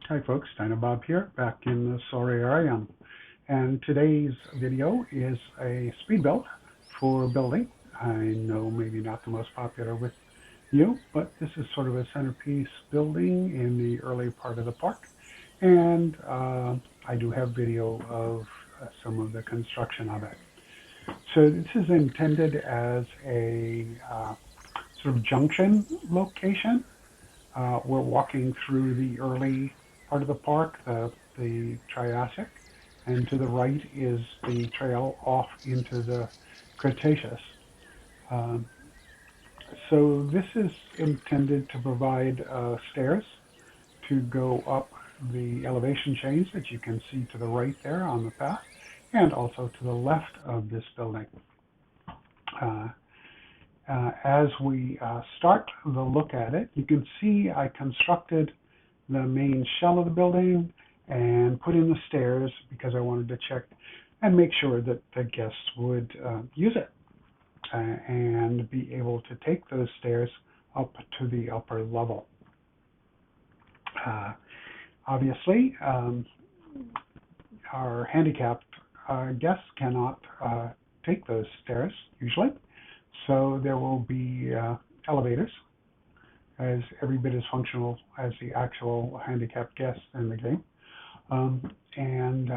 Hi folks, Dino Bob here, back in the Sauriarium. And today's video is a speed build for building. I know maybe not the most popular with you, but this is sort of a centerpiece building in the early part of the park. And I do have video of some of the construction of it. So this is intended as a sort of junction location. We're walking through the early part of the park, the Triassic, and to the right is the trail off into the Cretaceous. Um, so this is intended to provide stairs to go up the elevation change that you can see to the right there on the path, and also to the left of this building. As we start the look at it, you can see I constructed the main shell of the building and put in the stairs because I wanted to check and make sure that the guests would use it and be able to take those stairs up to the upper level. Obviously, our handicapped guests cannot take those stairs usually, so there will be elevators as every bit as functional as the actual handicapped guests in the game. And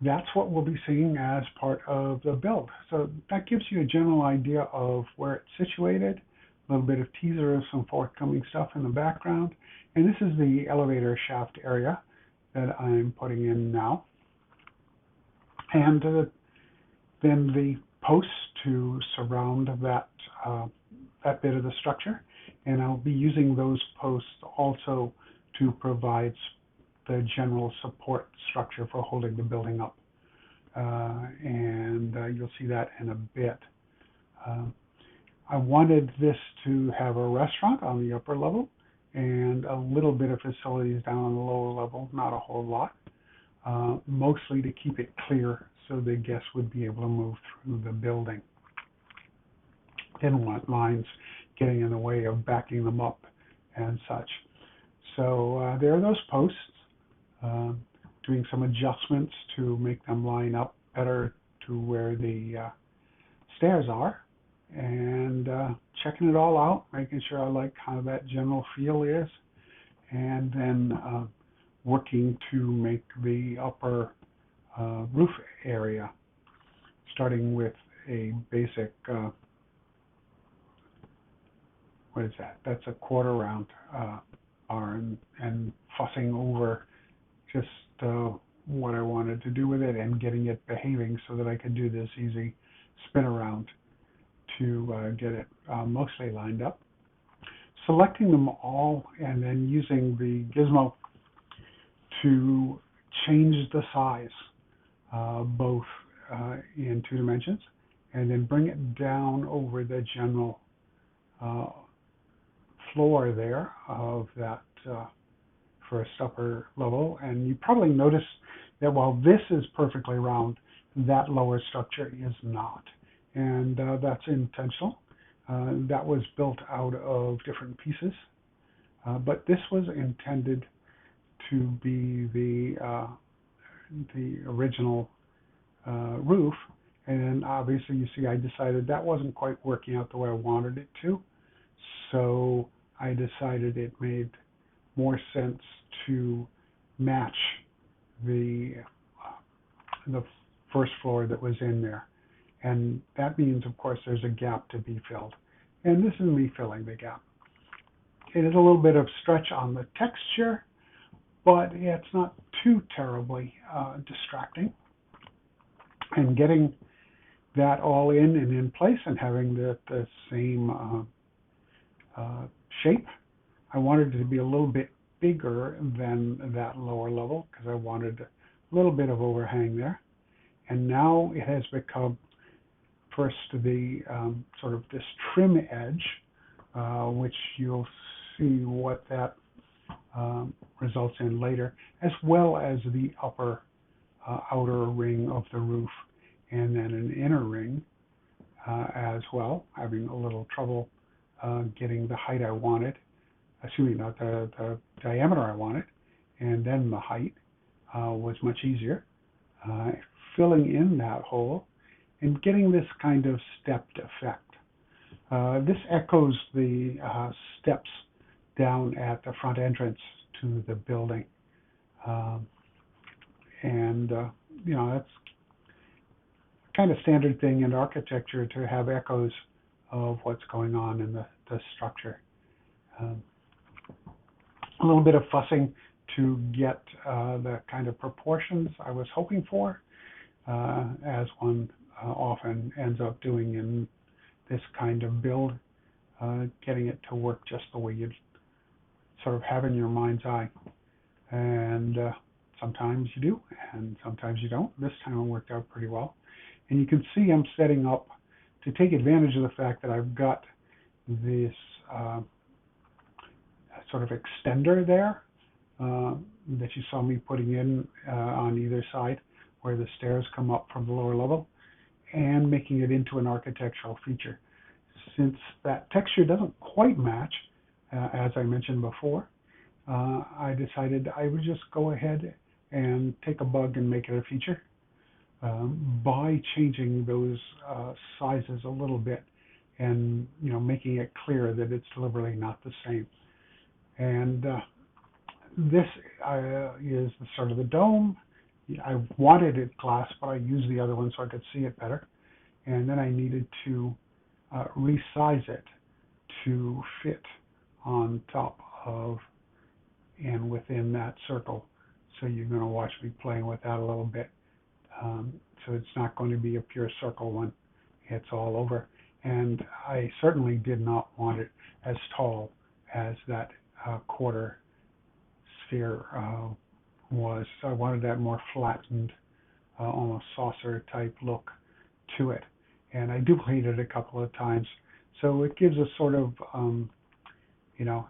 that's what we'll be seeing as part of the build. So that gives you a general idea of where it's situated, a little bit of teaser of some forthcoming stuff in the background. And this is the elevator shaft area that I'm putting in now. And then the posts to surround that that bit of the structure, and I'll be using those posts also to provide the general support structure for holding the building up, and you'll see that in a bit. I wanted this to have a restaurant on the upper level and a little bit of facilities down on the lower level, not a whole lot, mostly to keep it clear so the guests would be able to move through the building. Didn't want lines getting in the way of backing them up and such. So there are those posts, doing some adjustments to make them line up better to where the stairs are, and checking it all out, making sure I like how that general feel is, and then working to make the upper roof area, starting with a basic what is that? That's a quarter round barn, and fussing over just what I wanted to do with it and getting it behaving so that I could do this easy spin around to get it mostly lined up. Selecting them all and then using the gizmo to change the size, both in 2 dimensions, and then bring it down over the general floor there of that first upper level. And you probably notice that while this is perfectly round, that lower structure is not, and that's intentional. That was built out of different pieces, but this was intended to be the original roof. And obviously you see I decided that wasn't quite working out the way I wanted it to, so I decided it made more sense to match the first floor that was in there. And that means, of course, there's a gap to be filled. And this is me filling the gap. It is a little bit of stretch on the texture, but it's not too terribly distracting. And getting that all in place and having the same shape, I wanted it to be a little bit bigger than that lower level because I wanted a little bit of overhang there. And now it has become first the sort of this trim edge, which you'll see what that results in later, as well as the upper outer ring of the roof, and then an inner ring as well, having a little trouble getting the height I wanted. assuming not the diameter I wanted, and then the height was much easier. Filling in that hole and getting this kind of stepped effect. This echoes the steps down at the front entrance to the building. That's kind of standard thing in architecture to have echoes of what's going on in the structure. A little bit of fussing to get the kind of proportions I was hoping for, as one often ends up doing in this kind of build, getting it to work just the way you'd sort of have in your mind's eye. And sometimes you do, and sometimes you don't. This time it worked out pretty well. And you can see I'm setting up to take advantage of the fact that I've got this sort of extender there that you saw me putting in on either side where the stairs come up from the lower level, and making it into an architectural feature. Since that texture doesn't quite match, as I mentioned before, I decided I would just go ahead and take a bug and make it a feature by changing those sizes a little bit, and making it clear that it's deliberately not the same. And this is the sort of the dome. I wanted it glass, but I used the other one so I could see it better. And then I needed to resize it to fit on top of and within that circle. So you're going to watch me playing with that a little bit. So it's not going to be a pure circle one. It's all over. And I certainly did not want it as tall as that quarter sphere was. So I wanted that more flattened, almost saucer type look to it. And I duplicated it a couple of times. So it gives a sort of,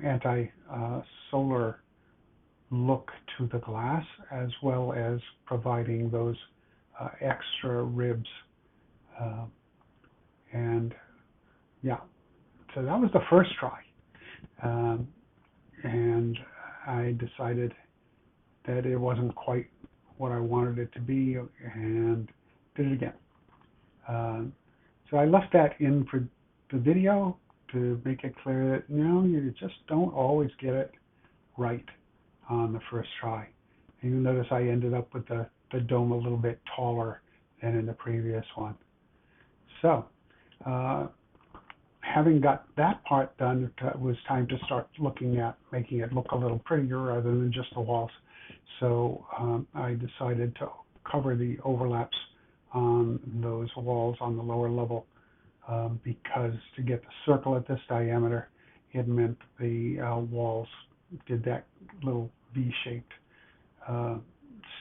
anti-solar look to the glass, as well as providing those extra ribs. So that was the first try. And I decided that it wasn't quite what I wanted it to be, and did it again. So I left that in for the video to make it clear that you just don't always get it right on the first try. And you'll notice I ended up with the dome a little bit taller than in the previous one. So having got that part done, it was time to start looking at making it look a little prettier rather than just the walls. So I decided to cover the overlaps on those walls on the lower level, because to get the circle at this diameter, it meant the walls did that little V-shaped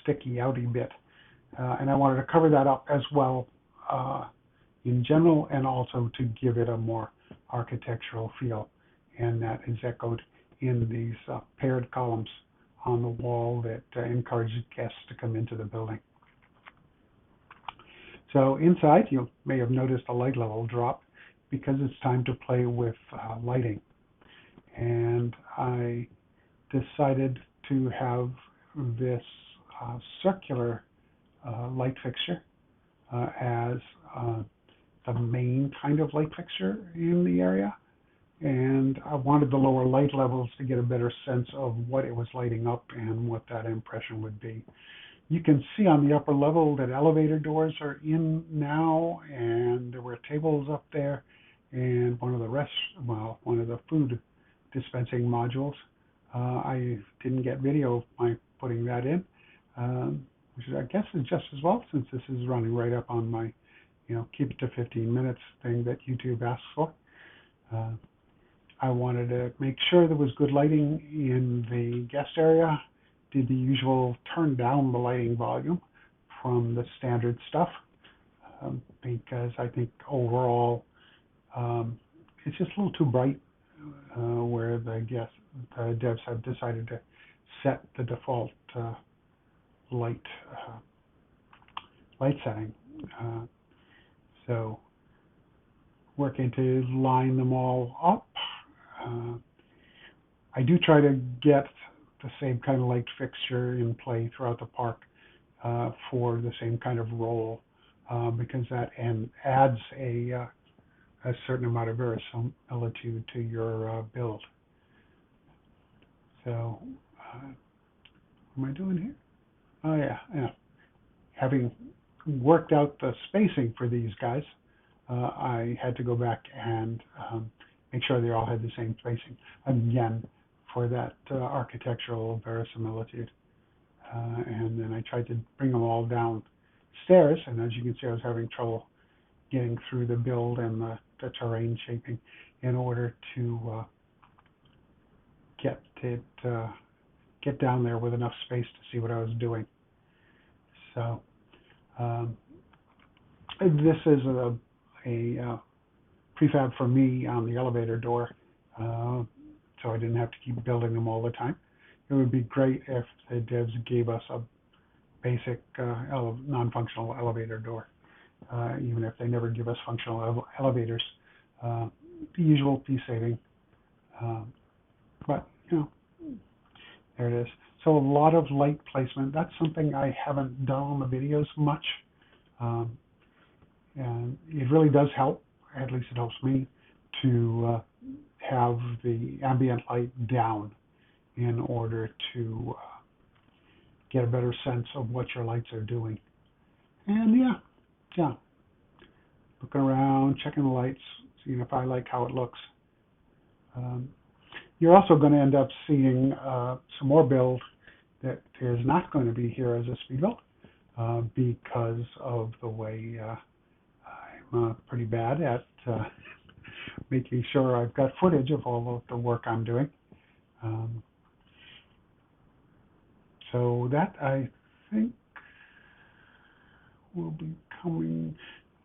sticky outy bit. And I wanted to cover that up as well in general, and also to give it a more architectural feel. And that is echoed in these paired columns on the wall that encourage guests to come into the building. So inside, you may have noticed a light level drop because it's time to play with lighting. And I decided to have this circular light fixture as the main kind of light fixture in the area. And I wanted the lower light levels to get a better sense of what it was lighting up and what that impression would be. You can see on the upper level that elevator doors are in now, and there were tables up there, and one of the food dispensing modules. I didn't get video of my putting that in, which I guess is just as well, since this is running right up on my, keep it to 15 minutes thing that YouTube asks for. I wanted to make sure there was good lighting in the guest area. Did the usual turn down the lighting volume from the standard stuff, because I think overall it's just a little too bright where the devs have decided to set the default light setting. So working to line them all up. I do try to get the same kind of light fixture in play throughout the park for the same kind of role, because that adds a certain amount of verisimilitude to your build. So, what am I doing here? Oh yeah. Having worked out the spacing for these guys, I had to go back and make sure they all had the same spacing again for that architectural verisimilitude. And then I tried to bring them all downstairs, and as you can see, I was having trouble getting through the build and the terrain shaping in order to get down there with enough space to see what I was doing. So this is a prefab for me on the elevator door, so I didn't have to keep building them all the time. It would be great if the devs gave us a basic non-functional elevator door, even if they never give us functional elevators. The usual piece saving, but there it is. So a lot of light placement. That's something I haven't done on the videos much, and it really does help. At least it helps me to have the ambient light down in order to get a better sense of what your lights are doing. And yeah, looking around, checking the lights, seeing if I like how it looks. You're also going to end up seeing some more build that is not going to be here as a speed build because of the way I'm pretty bad at making sure I've got footage of all of the work I'm doing. So that, I think, will be coming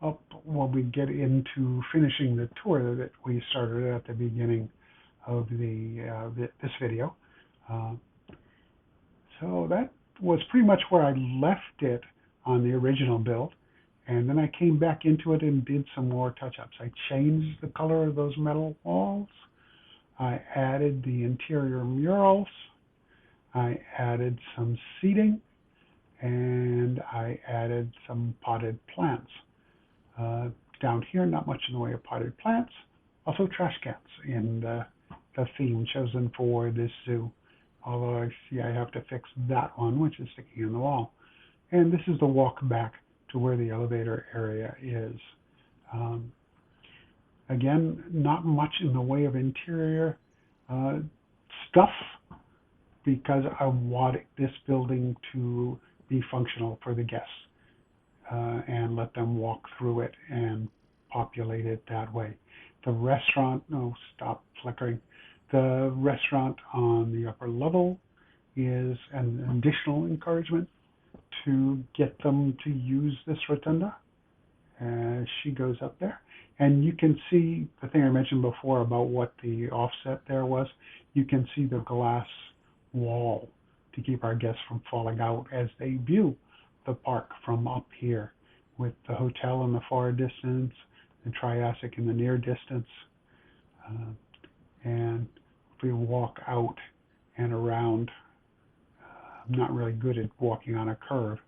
up when we get into finishing the tour that we started at the beginning of this video. So that was pretty much where I left it on the original build, and then I came back into it and did some more touch-ups. I changed the color of those metal walls. I added the interior murals. I added some seating, and I added some potted plants. Down here, not much in the way of potted plants. Also trash cans in the theme chosen for this zoo. Although I see I have to fix that one, which is sticking in the wall. And this is the walk back to where the elevator area is. Again, not much in the way of interior stuff, because I want this building to be functional for the guests and let them walk through it and populate it that way. The restaurant, no, stop flickering. The restaurant on the upper level is an additional encouragement to get them to use this rotunda as she goes up there. And you can see the thing I mentioned before about what the offset there was. You can see the glass wall to keep our guests from falling out as they view the park from up here, with the hotel in the far distance, the Triassic in the near distance. And if we walk out and around, I'm not really good at walking on a curve.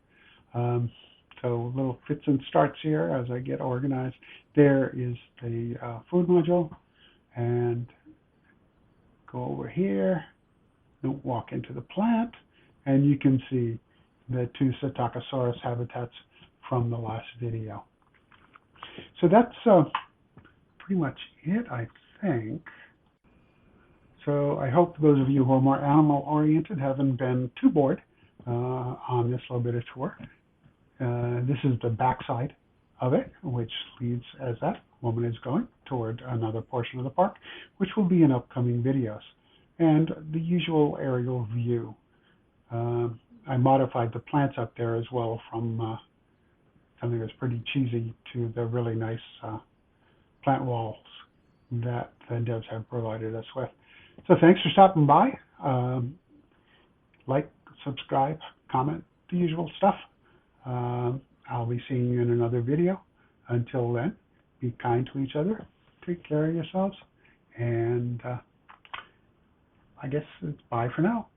So little fits and starts here as I get organized. There is the food module, and go over here, don't walk into the plant, and you can see the two Psittacosaurus habitats from the last video. So that's pretty much it, I think. So I hope those of you who are more animal oriented haven't been too bored on this little bit of tour. This is the backside of it, which leads, as that woman is going, toward another portion of the park, which will be in upcoming videos. And the usual aerial view. I modified the plants up there as well from something that's pretty cheesy to the really nice plant walls that the devs have provided us with. So thanks for stopping by. Like, subscribe, comment, the usual stuff. I'll be seeing you in another video. Until then, be kind to each other, take care of yourselves, and I guess it's bye for now.